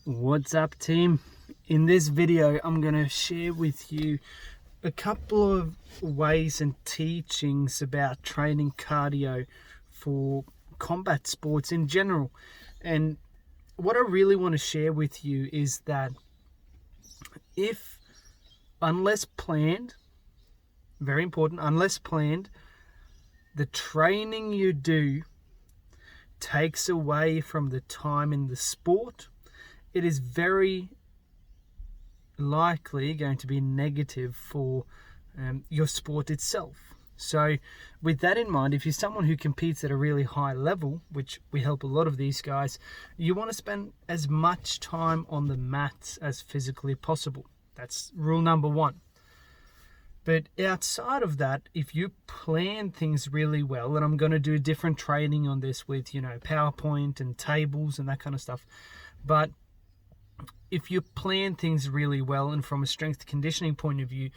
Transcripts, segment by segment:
What's up, team? In this video I'm going to share with you a couple of ways and teachings about training cardio for combat sports in general. And what I really want to share with you is that unless planned, very important, unless planned, the training you do takes away from the time in the sport, it is very likely going to be negative for your sport itself. So with that in mind, if you're someone who competes at a really high level, which we help a lot of these guys, you want to spend as much time on the mats as physically possible. That's rule number one. But outside of that, if you plan things really well, and I'm going to do different training on this with, PowerPoint and tables and that kind of stuff, but if you plan things really well, and from a strength conditioning point of view,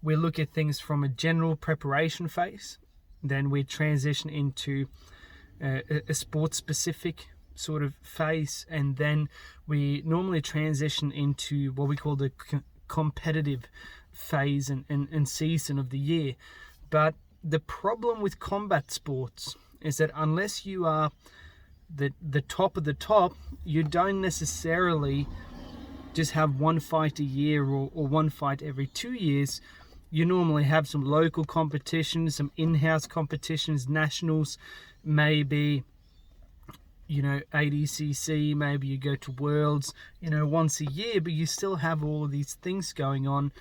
we look at things from a general preparation phase, then we transition into a sports-specific sort of phase, and then we normally transition into what we call the competitive phase and season of the year. But the problem with combat sports is that unless you are the top of the top, you don't necessarily just have one fight a year or one fight every 2 years. You normally have some local competitions, some in-house competitions, nationals, maybe ADCC, maybe you go to Worlds once a year, but you still have all of these things going on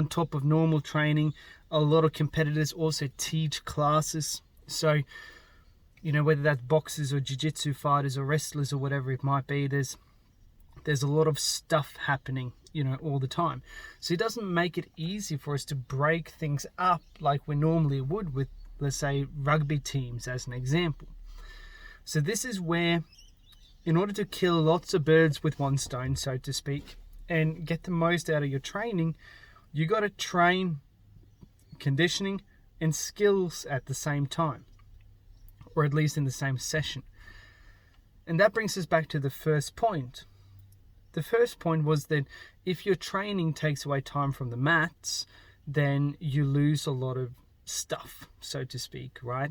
top of normal training. A lot of competitors also teach classes, so whether that's boxers or jiu-jitsu fighters or wrestlers or whatever it might be, there's a lot of stuff happening all the time. So it doesn't make it easy for us to break things up like we normally would with, let's say, rugby teams as an example. So this is where, in order to kill lots of birds with one stone, so to speak, and get the most out of your training, you got to train conditioning and skills at the same time, or at least in the same session. And that brings us back to the first point. The first point was that if your training takes away time from the mats, then you lose a lot of stuff, so to speak, right?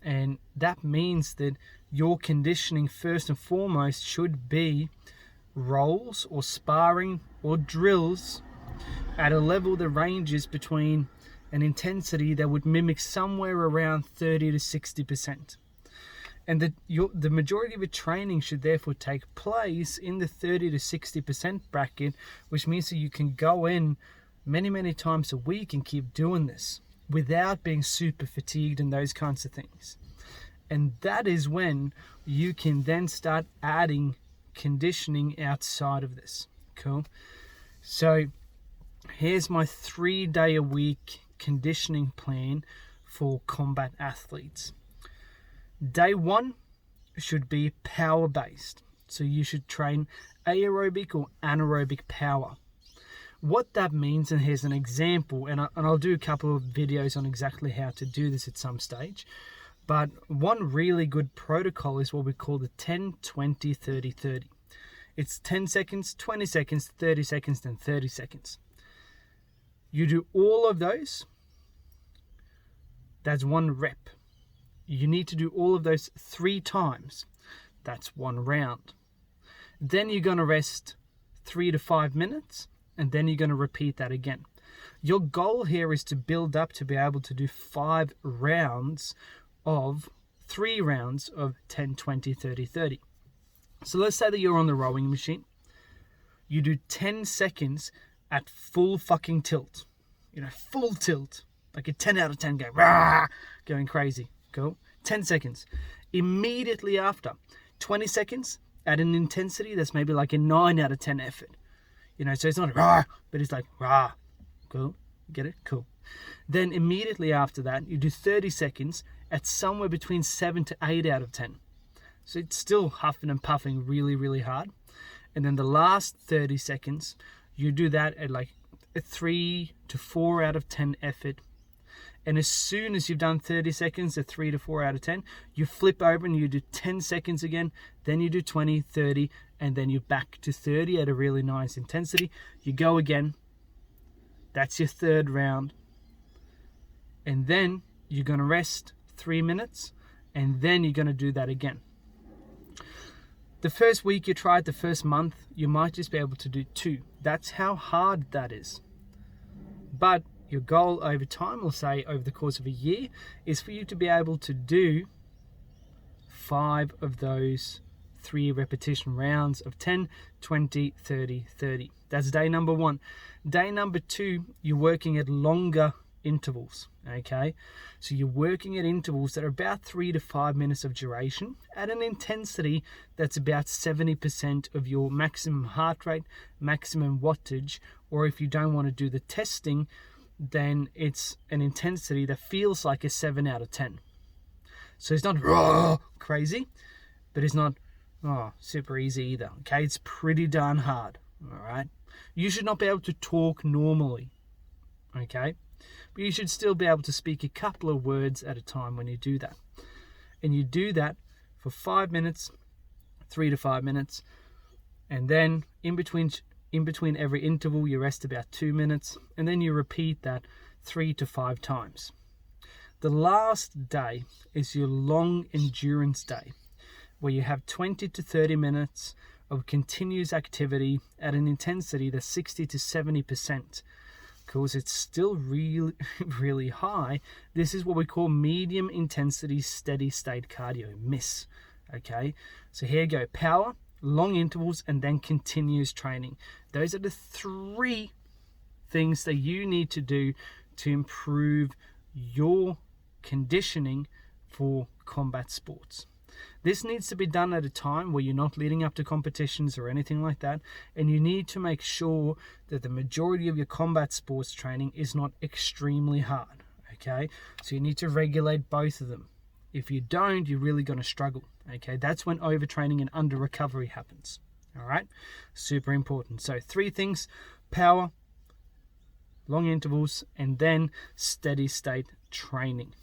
And that means that your conditioning, first and foremost, should be rolls or sparring or drills at a level that ranges between an intensity that would mimic somewhere around 30 to 60%. And the majority of your training should therefore take place in the 30 to 60% bracket, which means that you can go in many, many times a week and keep doing this without being super fatigued and those kinds of things. And that is when you can then start adding conditioning outside of this. Cool. So here's my 3-day-a-week conditioning plan for combat athletes. Day 1 should be power based. So you should train aerobic or anaerobic power. What that means, and here's an example, and I'll do a couple of videos on exactly how to do this at some stage, but one really good protocol is what we call the 10, 20, 30, 30. It's 10 seconds, 20 seconds, 30 seconds, and 30 seconds. You do all of those. That's 1 rep. You need to do all of those 3 times. That's 1 round. Then you're going to rest 3 to 5 minutes, and then you're going to repeat that again. Your goal here is to build up to be able to do 3 rounds of 10, 20, 30, 30. So let's say that you're on the rowing machine. You do 10 seconds at full fucking tilt. Full tilt. Like a 10 out of 10 going, rah, going crazy. Cool. 10 seconds. Immediately after, 20 seconds at an intensity that's maybe like a 9 out of 10 effort. So it's not rah, but it's like rah. Cool. Get it? Cool. Then immediately after that, you do 30 seconds at somewhere between 7 to 8 out of 10. So it's still huffing and puffing really, really hard. And then the last 30 seconds, you do that at like a 3 to 4 out of 10 effort. And as soon as you've done 30 seconds, a 3 to 4 out of 10, you flip over and you do 10 seconds again, then you do 20, 30, and then you're back to 30 at a really nice intensity. You go again. That's your third round. And then you're going to rest 3 minutes, and then you're going to do that again. The first week you try it, the first month, you might just be able to do 2. That's how hard that is. But your goal over time, we'll say over the course of a year, is for you to be able to do 5 of those 3 repetition rounds of 10, 20, 30, 30. That's day number 1. Day number 2, you're working at longer intervals, okay? So you're working at intervals that are about 3 to 5 minutes of duration at an intensity that's about 70% of your maximum heart rate, maximum wattage, or if you don't want to do the testing, then it's an intensity that feels like a 7 out of 10. So it's not crazy, but it's not super easy either, okay? It's pretty darn hard, all right? You should not be able to talk normally, okay? But you should still be able to speak a couple of words at a time when you do that. And you do that for 5 minutes, 3 to 5 minutes, and then in between every interval you rest about 2 minutes, and then you repeat that 3 to 5 times. The last day is your long endurance day, where you have 20 to 30 minutes of continuous activity at an intensity that's 60 to 70%. Because it's still really, really high, this is what we call medium intensity steady state cardio, MISS. Okay, so here you go: power, long intervals, and then continuous training. Those are the 3 things that you need to do to improve your conditioning for combat sports. This needs to be done at a time where you're not leading up to competitions or anything like that, and you need to make sure that the majority of your combat sports training is not extremely hard, okay? So you need to regulate both of them. If you don't, you're really going to struggle, okay? That's when overtraining and under recovery happens, all right? Super important. So 3 things: power, long intervals, and then steady state training.